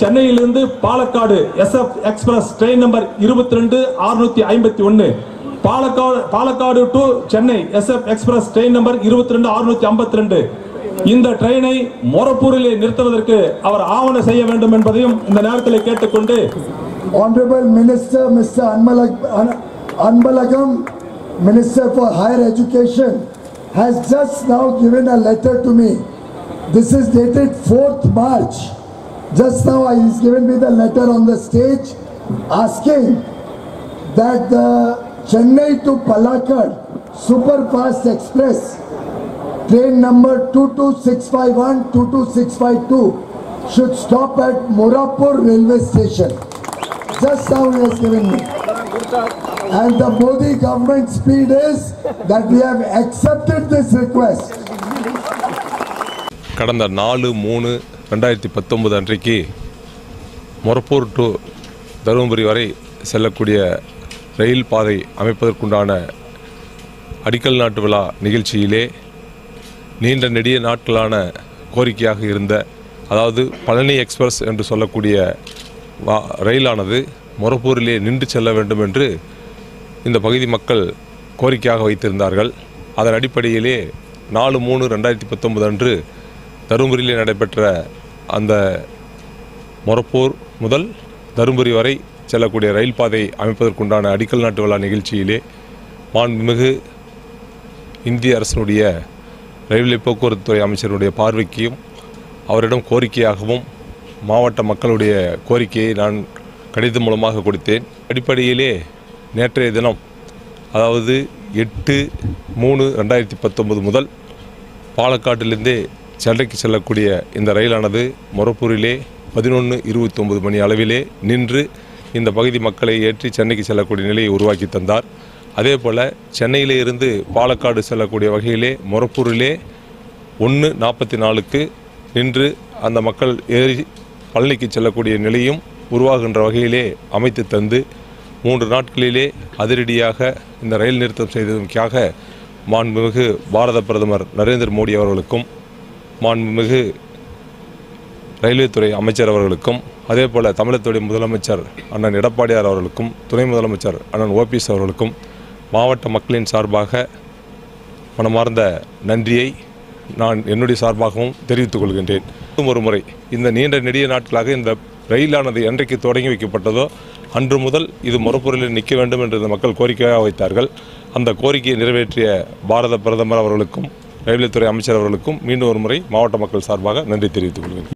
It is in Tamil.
சென்னையிலிருந்து Palakkad SF express train number 22651, Palakkad to Chennai SF express train number 22652. இந்த ட்ரெயினை மொரப்பூரிலே நிறுத்துவதற்கு அவர் ஆவண செய்ய வேண்டும் என்பதையும் இந்த நேரத்தில் கேட்டுக்கொண்டு, Honorable Minister Mr. Anbalagam, Minister for Higher Education, has just now given a letter to me. This is dated 4th March. Just now he has given me the letter on the stage asking that the Chennai to Palakkad Super Fast Express train number 22651, 22652 should stop at Morapur railway station. Just now he has given me. And the Modi government speed is that we have accepted this request. கடந்த 4/3/2019 அன்றைக்கு மொரப்பூர் டு தருமபுரி வரை செல்லக்கூடிய ரயில் பாதை அமைப்பதற்குண்டான அடிக்கல் நாட்டு விழா நிகழ்ச்சியிலே நீண்ட நெடிய நாட்களான கோரிக்கையாக இருந்த, அதாவது பழனி எக்ஸ்பிரஸ் என்று சொல்லக்கூடிய ரயிலானது மொரப்பூரிலே நின்று செல்ல வேண்டும் என்று இந்த பகுதி மக்கள் கோரிக்கையாக வைத்திருந்தார்கள். அதன் அடிப்படையிலே 4/3/2019 அன்று தருமபுரியிலே நடைபெற்ற அந்த மொரப்பூர் முதல் தருமபுரி வரை செல்லக்கூடிய ரயில் பாதை அமைப்பதற்குண்டான அடிக்கல் நாட்டு விழா நிகழ்ச்சியிலே மாண்புமிகு இந்திய அரசினுடைய ரயில்வே போக்குவரத்து துறை அமைச்சருடைய பார்வைக்கும் அவரிடம் கோரிக்கையாகவும் மாவட்ட மக்களுடைய கோரிக்கையை நான் கடிதம் மூலமாக கொடுத்தேன். அடிப்படையிலே நேற்றைய தினம், அதாவது 8/3/2019 முதல் பாலக்காட்டிலிருந்தே சென்னைக்கு செல்லக்கூடிய இந்த ரயிலானது மொரப்பூரிலே 11:29 மணி அளவிலே நின்று இந்த பகுதி மக்களை ஏற்றி சென்னைக்கு செல்லக்கூடிய நிலையை உருவாக்கி தந்தார். அதே போல் சென்னையிலே இருந்து பாலக்காடு செல்லக்கூடிய வகையிலே மொரப்பூரிலே 1:44க்கு நின்று அந்த மக்கள் ஏறி பழனிக்கு செல்லக்கூடிய நிலையும் உருவாகின்ற வகையிலே அமைத்து தந்து 3 நாட்களிலே அதிரடியாக இந்த ரயில் நிறுத்தம் செய்ததற்காக மாண்புமிகு பாரத பிரதமர் நரேந்திர மோடி அவர்களுக்கும், மாண்புமிகு ரயில்வே துறை அமைச்சர் அவர்களுக்கும், அதே போல் தமிழகத்துடைய முதலமைச்சர் அண்ணன் எடப்பாடியார் அவர்களுக்கும், துணை முதலமைச்சர் அண்ணன் OPS அவர்களுக்கும் மாவட்ட மக்களின் சார்பாக மனமார்ந்த நன்றியை நான் என்னுடைய சார்பாகவும் தெரிவித்துக் கொள்கின்றேன். ஒரு முறை இந்த நீண்ட நெடிய நாட்களாக இந்த ரயிலானது என்றைக்கு தொடங்கி வைக்கப்பட்டதோ அன்று முதல் இது மொரப்பூரில் நிற்க வேண்டும் என்று இந்த மக்கள் கோரிக்கையாக வைத்தார்கள். அந்த கோரிக்கையை நிறைவேற்றிய பாரத பிரதமர் அவர்களுக்கும் ரயில்வே துறை அமைச்சர் அவர்களுக்கும் மீண்டும் ஒரு முறை மாவட்ட மக்கள் சார்பாக நன்றி தெரிவித்துக் கொள்கிறேன்.